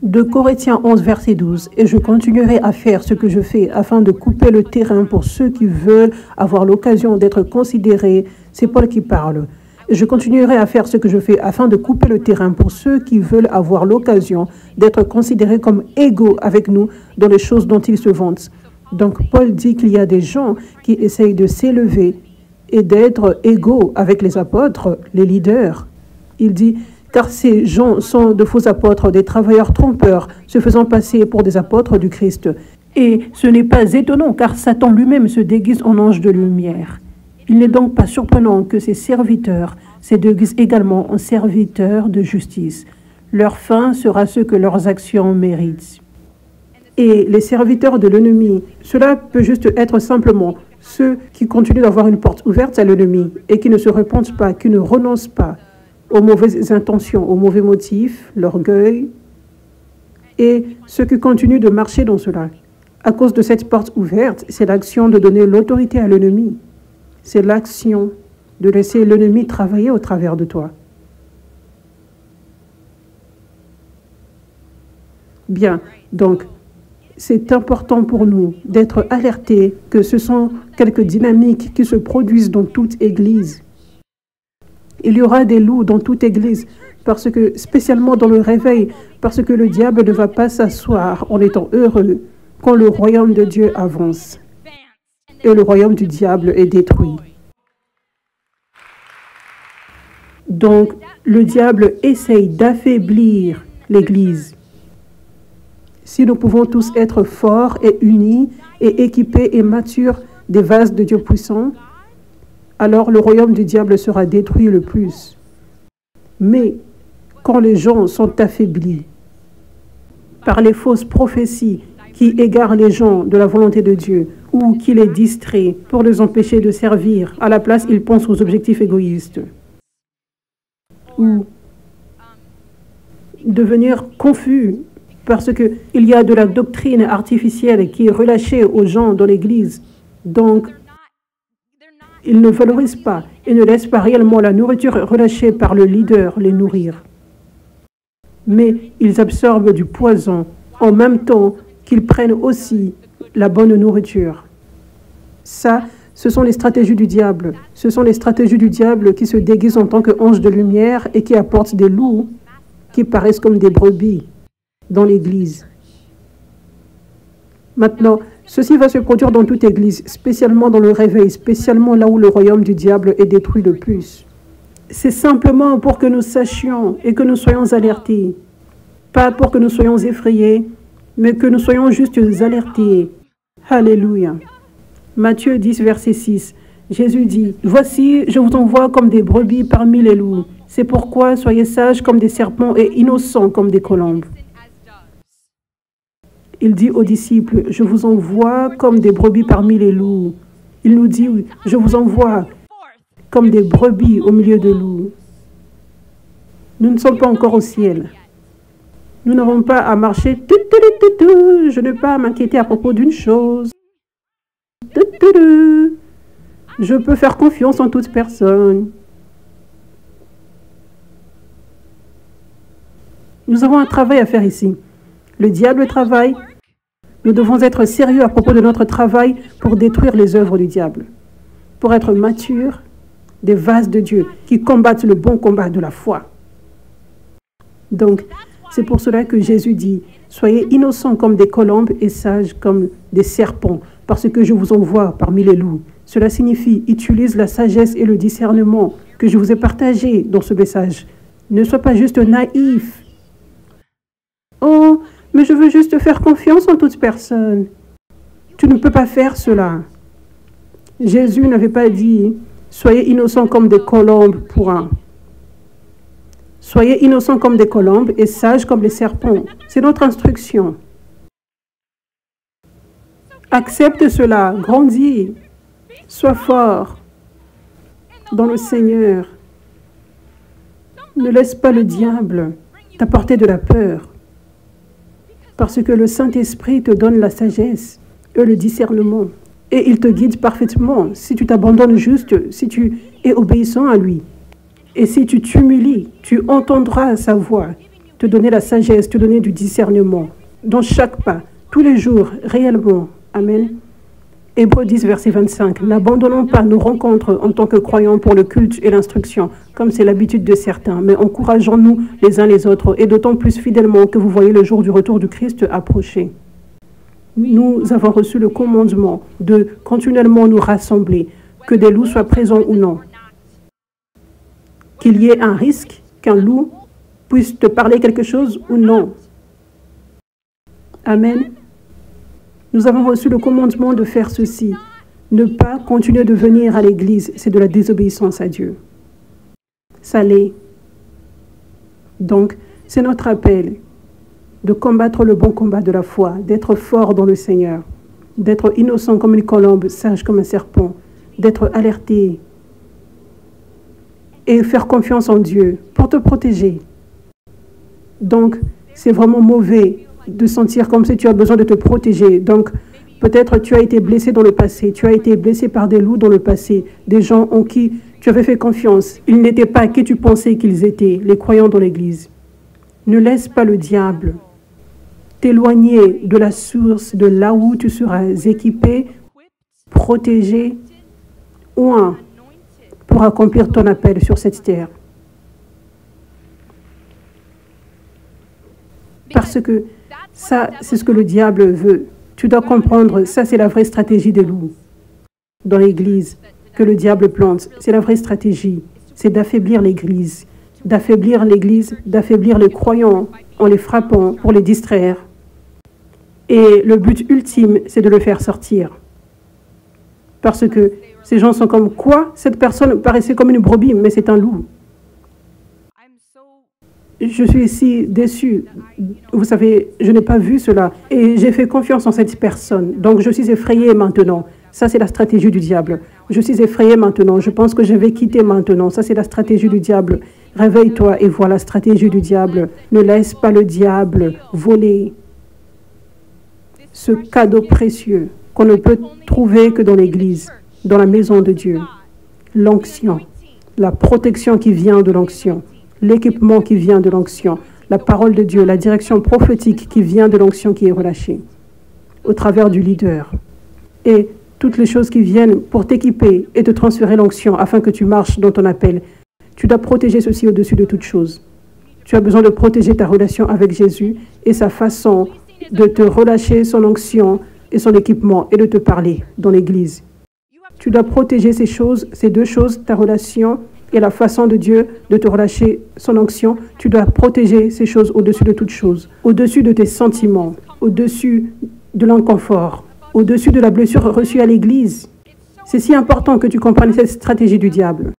De Corinthiens 11, verset 12. Et je continuerai à faire ce que je fais afin de couper le terrain pour ceux qui veulent avoir l'occasion d'être considérés. C'est Paul qui parle. Et je continuerai à faire ce que je fais afin de couper le terrain pour ceux qui veulent avoir l'occasion d'être considérés comme égaux avec nous dans les choses dont ils se vantent. Donc Paul dit qu'il y a des gens qui essayent de s'élever et d'être égaux avec les apôtres, les leaders. Il dit, car ces gens sont de faux apôtres, des travailleurs trompeurs, se faisant passer pour des apôtres du Christ. Et ce n'est pas étonnant, car Satan lui-même se déguise en ange de lumière. Il n'est donc pas surprenant que ses serviteurs se déguisent également en serviteurs de justice. Leur fin sera ce que leurs actions méritent. Et les serviteurs de l'ennemi, cela peut juste être simplement ceux qui continuent d'avoir une porte ouverte à l'ennemi et qui ne se repentent pas, qui ne renoncent pas aux mauvaises intentions, aux mauvais motifs, l'orgueil, et ceux qui continuent de marcher dans cela. À cause de cette porte ouverte, c'est l'action de donner l'autorité à l'ennemi. C'est l'action de laisser l'ennemi travailler au travers de toi. Bien, donc, c'est important pour nous d'être alertés que ce sont quelques dynamiques qui se produisent dans toute église. Il y aura des loups dans toute église, parce que, spécialement dans le réveil, parce que le diable ne va pas s'asseoir en étant heureux quand le royaume de Dieu avance et le royaume du diable est détruit. Donc, le diable essaye d'affaiblir l'Église. Si nous pouvons tous être forts et unis et équipés et matures des vases de Dieu puissant, alors le royaume du diable sera détruit le plus. Mais quand les gens sont affaiblis par les fausses prophéties qui égarent les gens de la volonté de Dieu ou qui les distraient pour les empêcher de servir, à la place ils pensent aux objectifs égoïstes, ou devenir confus parce qu'il y a de la doctrine artificielle qui est relâchée aux gens dans l'Église. Donc, ils ne valorisent pas et ne laissent pas réellement la nourriture relâchée par le leader les nourrir. Mais ils absorbent du poison en même temps qu'ils prennent aussi la bonne nourriture. Ça, ce sont les stratégies du diable. Ce sont les stratégies du diable qui se déguisent en tant qu'anges de lumière et qui apportent des loups qui paraissent comme des brebis dans l'Église. Maintenant, ceci va se produire dans toute Église, spécialement dans le réveil, spécialement là où le royaume du diable est détruit le plus. C'est simplement pour que nous sachions et que nous soyons alertés. Pas pour que nous soyons effrayés, mais que nous soyons juste alertés. Alléluia. Matthieu 10, verset 6. Jésus dit, « Voici, je vous envoie comme des brebis parmi les loups. C'est pourquoi soyez sages comme des serpents et innocents comme des colombes. » Il dit aux disciples, « Je vous envoie comme des brebis parmi les loups. » Il nous dit, « Je vous envoie comme des brebis au milieu de loups. » Nous ne sommes pas encore au ciel. Nous n'avons pas à marcher. Je n'ai pas à m'inquiéter à propos d'une chose. Je peux faire confiance en toute personne. Nous avons un travail à faire ici. Le diable travaille. Nous devons être sérieux à propos de notre travail pour détruire les œuvres du diable. Pour être matures, des vases de Dieu qui combattent le bon combat de la foi. Donc, c'est pour cela que Jésus dit, « Soyez innocents comme des colombes et sages comme des serpents, parce que je vous envoie parmi les loups. » Cela signifie, utilise la sagesse et le discernement que je vous ai partagé dans ce message. Ne sois pas juste naïf. Oh, mais je veux juste faire confiance en toute personne. Tu ne peux pas faire cela. Jésus n'avait pas dit, « Soyez innocents comme des colombes pour un. » Soyez innocents comme des colombes et sages comme les serpents. C'est notre instruction. Accepte cela, grandis, sois fort dans le Seigneur. Ne laisse pas le diable t'apporter de la peur, parce que le Saint-Esprit te donne la sagesse et le discernement, et il te guide parfaitement si tu t'abandonnes juste, si tu es obéissant à lui. Et si tu t'humilies, tu entendras sa voix te donner la sagesse, te donner du discernement dans chaque pas, tous les jours, réellement. Amen. Hébreux 10, verset 25. N'abandonnons pas nos rencontres en tant que croyants pour le culte et l'instruction, comme c'est l'habitude de certains, mais encourageons-nous les uns les autres, et d'autant plus fidèlement que vous voyez le jour du retour du Christ approcher. Nous avons reçu le commandement de continuellement nous rassembler, que des loups soient présents ou non. Qu'il y ait un risque qu'un loup puisse te parler quelque chose ou non. Amen. Nous avons reçu le commandement de faire ceci. Ne pas continuer de venir à l'église, c'est de la désobéissance à Dieu. Ça l'est. Donc, c'est notre appel de combattre le bon combat de la foi, d'être fort dans le Seigneur, d'être innocent comme une colombe, sage comme un serpent, d'être alerté et faire confiance en Dieu pour te protéger. Donc, c'est vraiment mauvais de sentir comme si tu as besoin de te protéger. Donc, peut-être tu as été blessé dans le passé, tu as été blessé par des loups dans le passé, des gens en qui tu avais fait confiance. Ils n'étaient pas qui tu pensais qu'ils étaient, les croyants dans l'Église. Ne laisse pas le diable t'éloigner de la source, de là où tu seras équipé, protégé, oint pour accomplir ton appel sur cette terre. Parce que ça, c'est ce que le diable veut. Tu dois comprendre, ça c'est la vraie stratégie des loups dans l'Église que le diable plante. C'est la vraie stratégie. C'est d'affaiblir l'Église, d'affaiblir les croyants en les frappant pour les distraire. Et le but ultime, c'est de le faire sortir. Parce que ces gens sont comme quoi? Cette personne paraissait comme une brebis, mais c'est un loup. Je suis si déçu. Vous savez, je n'ai pas vu cela. Et j'ai fait confiance en cette personne. Donc, je suis effrayé maintenant. Ça, c'est la stratégie du diable. Je suis effrayé maintenant. Je pense que je vais quitter maintenant. Ça, c'est la stratégie du diable. Réveille-toi et vois la stratégie du diable. Ne laisse pas le diable voler ce cadeau précieux qu'on ne peut trouver que dans l'Église, dans la maison de Dieu. L'onction, la protection qui vient de l'onction, l'équipement qui vient de l'onction, la parole de Dieu, la direction prophétique qui vient de l'onction qui est relâchée au travers du leader. Et toutes les choses qui viennent pour t'équiper et te transférer l'onction afin que tu marches dans ton appel. Tu dois protéger ceci au-dessus de toute chose. Tu as besoin de protéger ta relation avec Jésus et sa façon de te relâcher son onction et son équipement et de te parler dans l'Église. Tu dois protéger ces choses, ces deux choses, ta relation et la façon de Dieu de te relâcher son onction. Tu dois protéger ces choses au-dessus de toutes choses, au-dessus de tes sentiments, au-dessus de l'inconfort, au-dessus de la blessure reçue à l'Église. C'est si important que tu comprennes cette stratégie du diable.